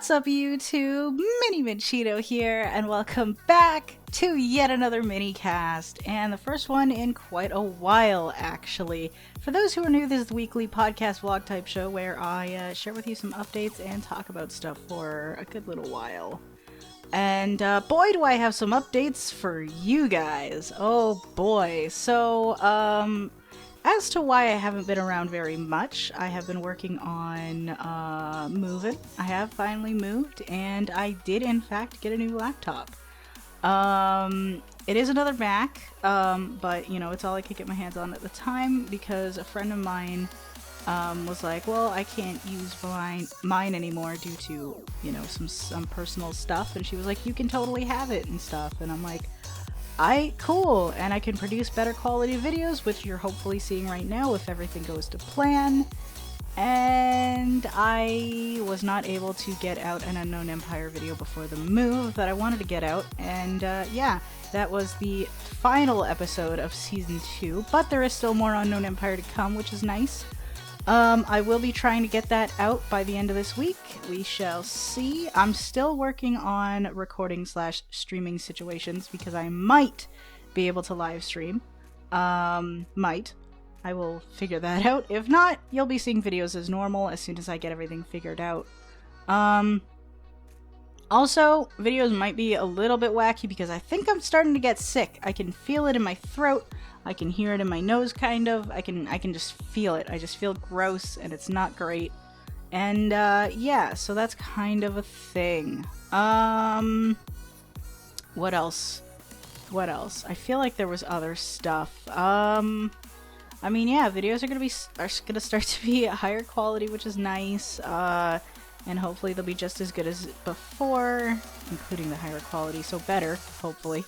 What's up, YouTube? Minchito here, and welcome back to yet another Minnycast, and the first one in quite a while, actually. For those who are new, this is the weekly podcast vlog type show where I share with you some updates and talk about stuff for a good little while. And boy, do I have some updates for you guys. Oh boy. So, as to why I haven't been around very much, I have been working on moving. I have finally moved, and I did in fact get a new laptop. It is another Mac, but you know, it's all I could get my hands on at the time because a friend of mine was like, well, I can't use mine anymore due to, you know, some personal stuff, and she was like, you can totally have it and stuff, and I'm like, cool, and I can produce better quality videos, which you're hopefully seeing right now if everything goes to plan. And I was not able to get out an Unknown Empire video before the move that I wanted to get out, and yeah, that was the final episode of Season 2, but there is still more Unknown Empire to come, which is nice. I will be trying to get that out by the end of this week. We shall see. I'm still working on recording / streaming situations because I might be able to live stream. Might. I will figure that out. If not, you'll be seeing videos as normal as soon as I get everything figured out. Also, videos might be a little bit wacky because I think I'm starting to get sick. I can feel it in my throat. I can hear it in my nose, kind of. I can just feel it. I just feel gross, and it's not great. And, yeah, so that's kind of a thing. What else? What else? I feel like there was other stuff. I mean, yeah, videos are gonna start to be higher quality, which is nice. And hopefully they'll be just as good as before, including the higher quality, so better, hopefully.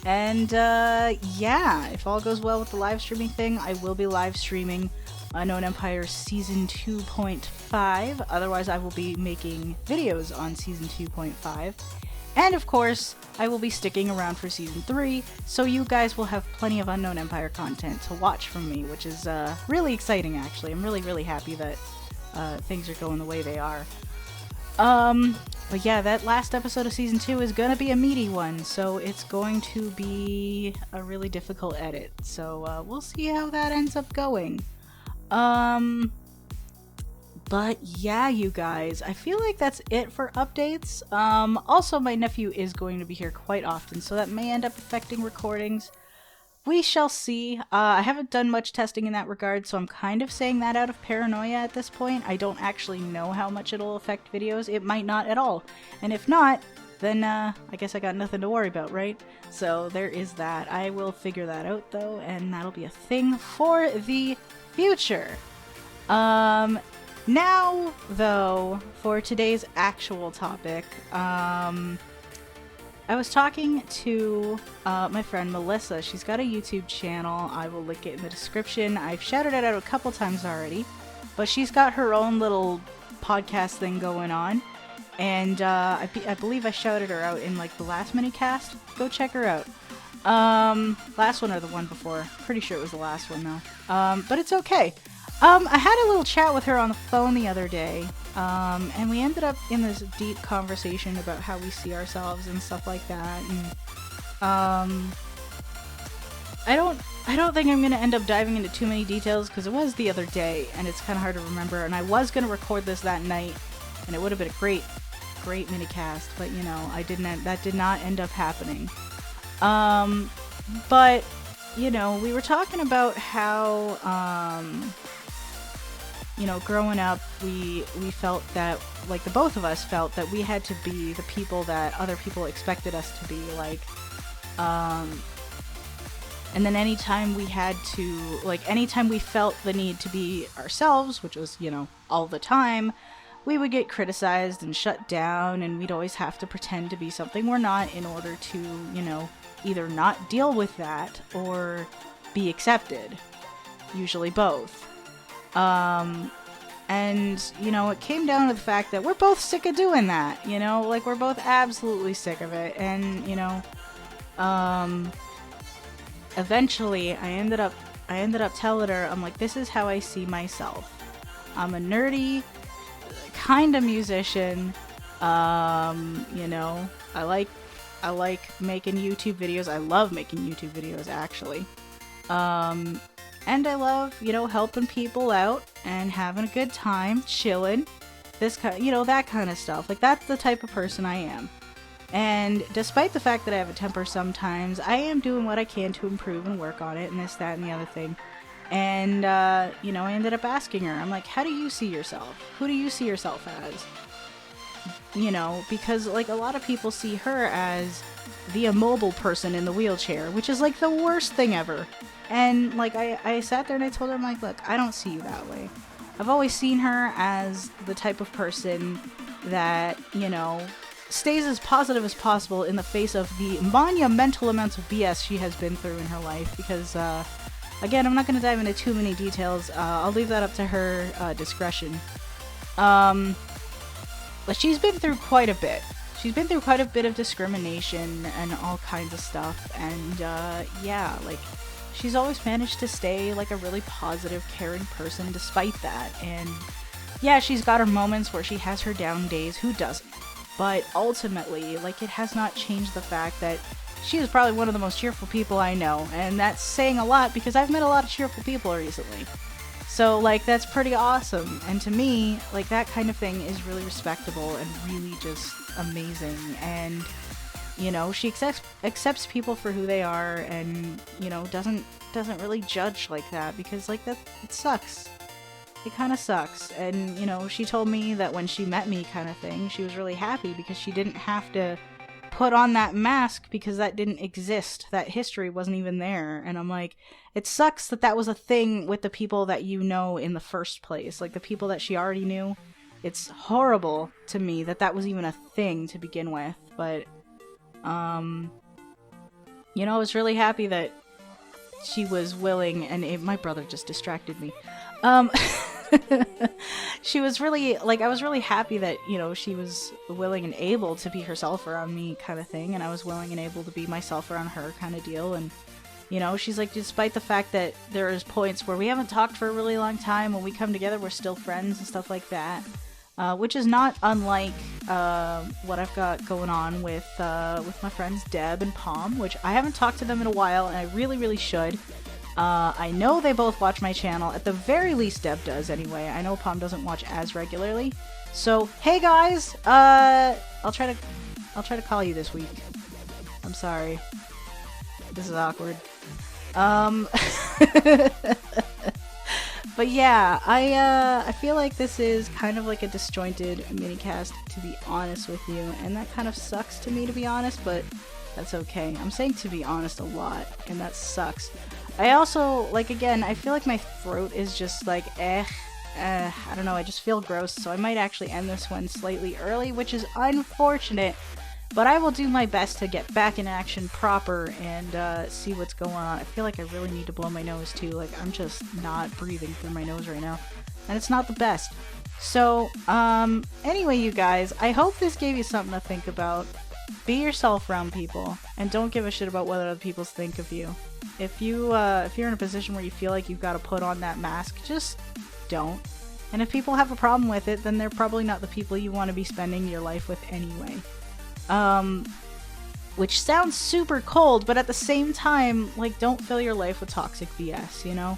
And, yeah, if all goes well with the live streaming thing, I will be live streaming Unknown Empire Season 2.5. Otherwise, I will be making videos on Season 2.5. And, of course, I will be sticking around for Season 3, so you guys will have plenty of Unknown Empire content to watch from me, which is really exciting, actually. I'm really, really happy that things are going the way they are. But yeah, that last episode of Season 2 is gonna be a meaty one, so it's going to be a really difficult edit. So, we'll see how that ends up going. But yeah, you guys, I feel like that's it for updates. Also, my nephew is going to be here quite often, so that may end up affecting recordings. We shall see. I haven't done much testing in that regard, so I'm kind of saying that out of paranoia at this point. I don't actually know how much it'll affect videos. It might not at all. And if not, then I guess I got nothing to worry about, right? So there is that. I will figure that out, though, and that'll be a thing for the future. Now, though, for today's actual topic, I was talking to my friend Melissa. She's got a YouTube channel. I will link it in the description. I've shouted it out a couple times already, but she's got her own little podcast thing going on, and I believe I shouted her out in like the last Minnycast. Go check her out. Last one or the one before. Pretty sure it was the last one though. But it's okay. I had a little chat with her on the phone the other day. And we ended up in this deep conversation about how we see ourselves and stuff like that. And I don't think I'm gonna end up diving into too many details because it was the other day and it's kind of hard to remember. And I was gonna record this that night, and it would have been a great Minnycast, but you know, that did not end up happening. But you know, we were talking about how you know, growing up, we felt that, like, the both of us felt that we had to be the people that other people expected us to be, like, and then anytime we felt the need to be ourselves, which was, you know, all the time, we would get criticized and shut down, and we'd always have to pretend to be something we're not in order to, you know, either not deal with that or be accepted. Usually both. And, you know, it came down to the fact that we're both sick of doing that, you know, like, we're both absolutely sick of it, and, you know, eventually, I ended up telling her, I'm like, this is how I see myself. I'm a nerdy, kind of musician. You know, I like making YouTube videos. I love making YouTube videos, actually. And I love, you know, helping people out and having a good time, chilling, this kind, you know, that kind of stuff. Like, that's the type of person I am. And despite the fact that I have a temper sometimes, I am doing what I can to improve and work on it, and this, that, and the other thing. And, you know, I ended up asking her, I'm like, how do you see yourself? Who do you see yourself as? You know, because, like, a lot of people see her as the immobile person in the wheelchair, which is, like, the worst thing ever. And, like, I sat there and I told her, I'm like, look, I don't see you that way. I've always seen her as the type of person that, you know, stays as positive as possible in the face of the monumental amounts of BS she has been through in her life, because, again, I'm not going to dive into too many details. I'll leave that up to her discretion. But she's been through quite a bit. She's been through quite a bit of discrimination and all kinds of stuff, and, yeah, like, she's always managed to stay, like, a really positive, caring person despite that, and, yeah, she's got her moments where she has her down days, who doesn't? But ultimately, like, it has not changed the fact that she is probably one of the most cheerful people I know, and that's saying a lot because I've met a lot of cheerful people recently. So, like, that's pretty awesome, and to me, like, that kind of thing is really respectable and really just amazing, and, you know, she accepts people for who they are, and, you know, doesn't really judge like that, because, like, that, it sucks. It kind of sucks. And, you know, she told me that when she met me, kind of thing, she was really happy because she didn't have to put on that mask because that didn't exist. That history wasn't even there. And I'm like, it sucks that that was a thing with the people that you know in the first place. Like, the people that she already knew. It's horrible to me that that was even a thing to begin with. But, you know, I was really happy that she was willing, and my brother just distracted me. She was really, like, I was really happy that, you know, she was willing and able to be herself around me, kind of thing, and I was willing and able to be myself around her, kind of deal. And, you know, she's like, despite the fact that there is points where we haven't talked for a really long time, when we come together, we're still friends and stuff like that, which is not unlike what I've got going on with my friends Deb and Palm, which I haven't talked to them in a while, and I really, really should. I know they both watch my channel. At the very least, Deb does anyway. I know Palm doesn't watch as regularly. So, hey guys! I'll try to call you this week. I'm sorry. This is awkward. But yeah, I feel like this is kind of like a disjointed minicast, to be honest with you, and that kind of sucks to me, to be honest, but that's okay. I'm saying to be honest a lot, and that sucks. I also, like, again, I feel like my throat is just like, I don't know, I just feel gross, so I might actually end this one slightly early, which is unfortunate, but I will do my best to get back in action proper and see what's going on. I feel like I really need to blow my nose too, like, I'm just not breathing through my nose right now, and it's not the best. So, anyway, you guys, I hope this gave you something to think about. Be yourself around people, and don't give a shit about what other people think of you. If you're in a position where you feel like you've got to put on that mask, just don't. And if people have a problem with it, then they're probably not the people you want to be spending your life with anyway. Which sounds super cold, but at the same time, like, don't fill your life with toxic BS, you know?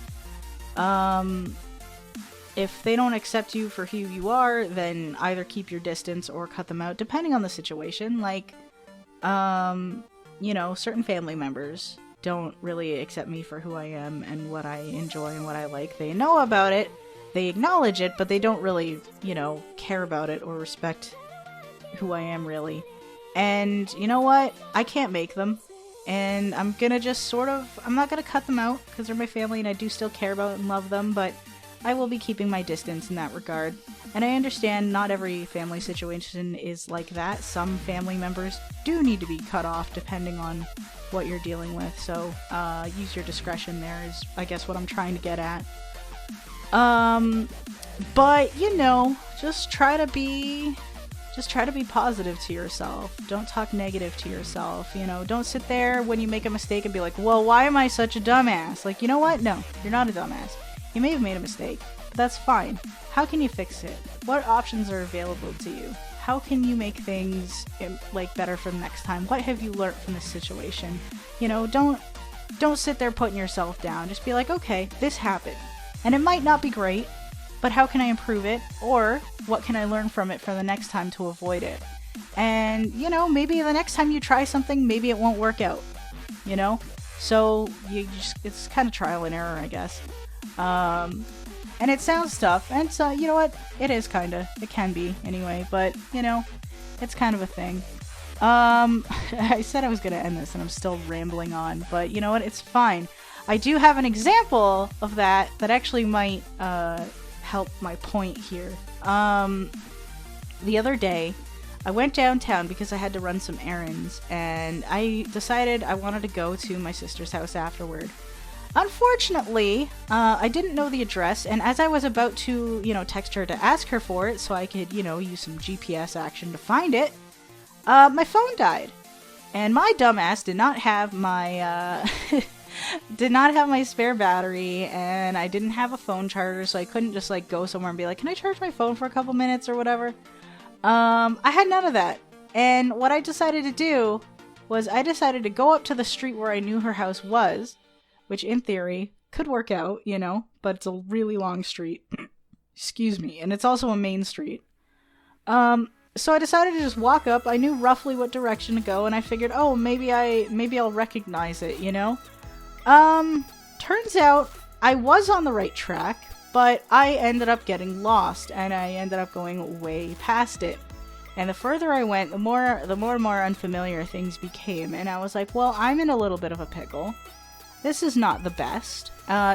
If they don't accept you for who you are, then either keep your distance or cut them out, depending on the situation. Like, you know, certain family members don't really accept me for who I am and what I enjoy and what I like. They know about it, they acknowledge it, but they don't really, you know, care about it or respect who I am, really. And you know what? I can't make them. And I'm gonna just I'm not gonna cut them out, because they're my family and I do still care about and love them, but I will be keeping my distance in that regard. And I understand not every family situation is like that. Some family members do need to be cut off depending on what you're dealing with. So, use your discretion there is, I guess, what I'm trying to get at. But, you know, just try to be positive to yourself. Don't talk negative to yourself. You know, don't sit there when you make a mistake and be like, well, why am I such a dumbass? Like, you know what? No, you're not a dumbass. You may have made a mistake. but that's fine. How can you fix it? What options are available to you? How can you make things like better for the next time? What have you learned from this situation? You know, don't sit there putting yourself down. Just be like, okay, this happened. And it might not be great, but how can I improve it? Or what can I learn from it for the next time to avoid it? And, you know, maybe the next time you try something, maybe it won't work out, you know? So it's kind of trial and error, I guess. And it sounds tough, and so, you know what, it is kinda, it can be, anyway, but, you know, it's kind of a thing. I said I was gonna end this, and I'm still rambling on, but you know what, it's fine. I do have an example of that actually might, help my point here. The other day, I went downtown because I had to run some errands, and I decided I wanted to go to my sister's house afterward. Unfortunately, I didn't know the address, and as I was about to, you know, text her to ask her for it so I could, you know, use some GPS action to find it, my phone died. And my dumbass did not have my, did not have my spare battery, and I didn't have a phone charger, so I couldn't just, like, go somewhere and be like, can I charge my phone for a couple minutes or whatever? I had none of that. And what I decided to do was I decided to go up to the street where I knew her house was, which in theory could work out, you know, but it's a really long street. Excuse me. And it's also a main street. So I decided to just walk up. I knew roughly what direction to go, and I figured, oh, maybe I'll recognize it, you know? Turns out I was on the right track, but I ended up getting lost, and I ended up going way past it. And the further I went, the more and more unfamiliar things became, and I was like, well, I'm in a little bit of a pickle. This is not the best.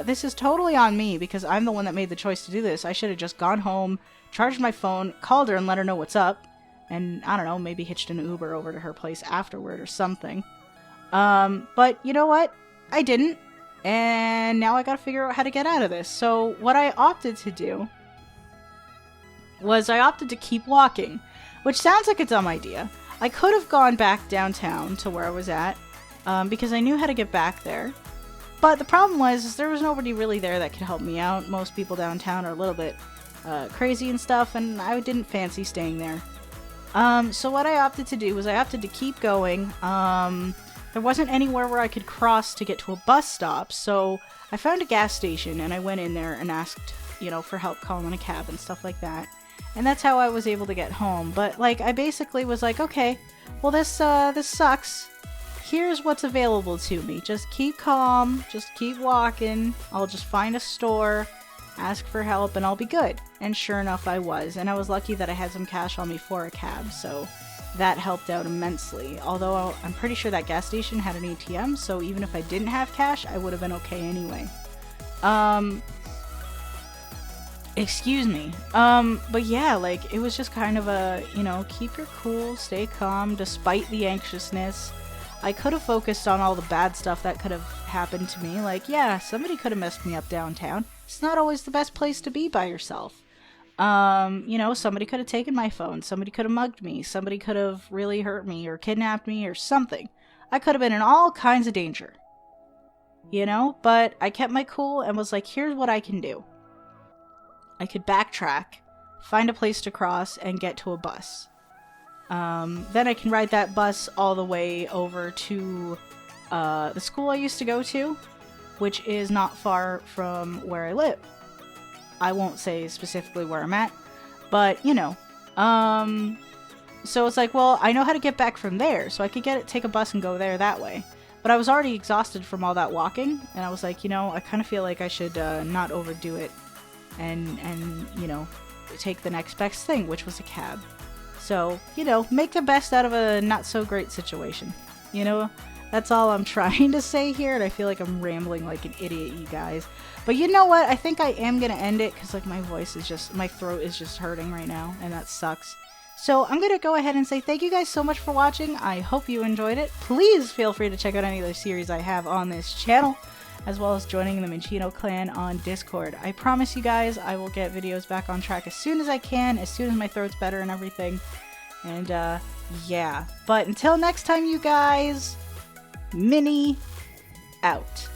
This is totally on me because I'm the one that made the choice to do this. I should have just gone home, charged my phone, called her and let her know what's up. And, I don't know, maybe hitched an Uber over to her place afterward or something. But you know what? I didn't. And now I gotta figure out how to get out of this. So what I opted to do was I opted to keep walking, which sounds like a dumb idea. I could have gone back downtown to where I was at, because I knew how to get back there. But the problem was there was nobody really there that could help me out. Most people downtown are a little bit crazy and stuff, and I didn't fancy staying there. So what I opted to do was I opted to keep going. There wasn't anywhere where I could cross to get to a bus stop, so I found a gas station and I went in there and asked, you know, for help calling a cab and stuff like that. And that's how I was able to get home. But, like, I basically was like, okay, well, this sucks. Here's what's available to me. Just keep calm, just keep walking. I'll just find a store, ask for help, and I'll be good. And sure enough, I was. And I was lucky that I had some cash on me for a cab, so that helped out immensely. Although I'm pretty sure that gas station had an ATM, so even if I didn't have cash, I would have been okay anyway. Excuse me. But yeah, like, it was just kind of a, you know, keep your cool, stay calm, despite the anxiousness. I could have focused on all the bad stuff that could have happened to me. Like, yeah, somebody could have messed me up downtown. It's not always the best place to be by yourself. You know, somebody could have taken my phone. Somebody could have mugged me. Somebody could have really hurt me or kidnapped me or something. I could have been in all kinds of danger. You know? But I kept my cool and was like, here's what I can do. I could backtrack, find a place to cross, and get to a bus. Then I can ride that bus all the way over to the school I used to go to, which is not far from where I live. I won't say specifically where I'm at, but, you know. So it's like, well, I know how to get back from there, so I could take a bus and go there that way. But I was already exhausted from all that walking, and I was like, you know, I kind of feel like I should not overdo it and, you know, take the next best thing, which was a cab. So, you know, make the best out of a not-so-great situation. You know, that's all I'm trying to say here, and I feel like I'm rambling like an idiot, you guys. But you know what? I think I am going to end it, because, like, my throat is just hurting right now, and that sucks. So I'm going to go ahead and say thank you guys so much for watching. I hope you enjoyed it. Please feel free to check out any other series I have on this channel, as well as joining the Minchino clan on Discord. I promise you guys I will get videos back on track as soon as I can, as soon as my throat's better and everything. And, yeah. But until next time, you guys, Minny out.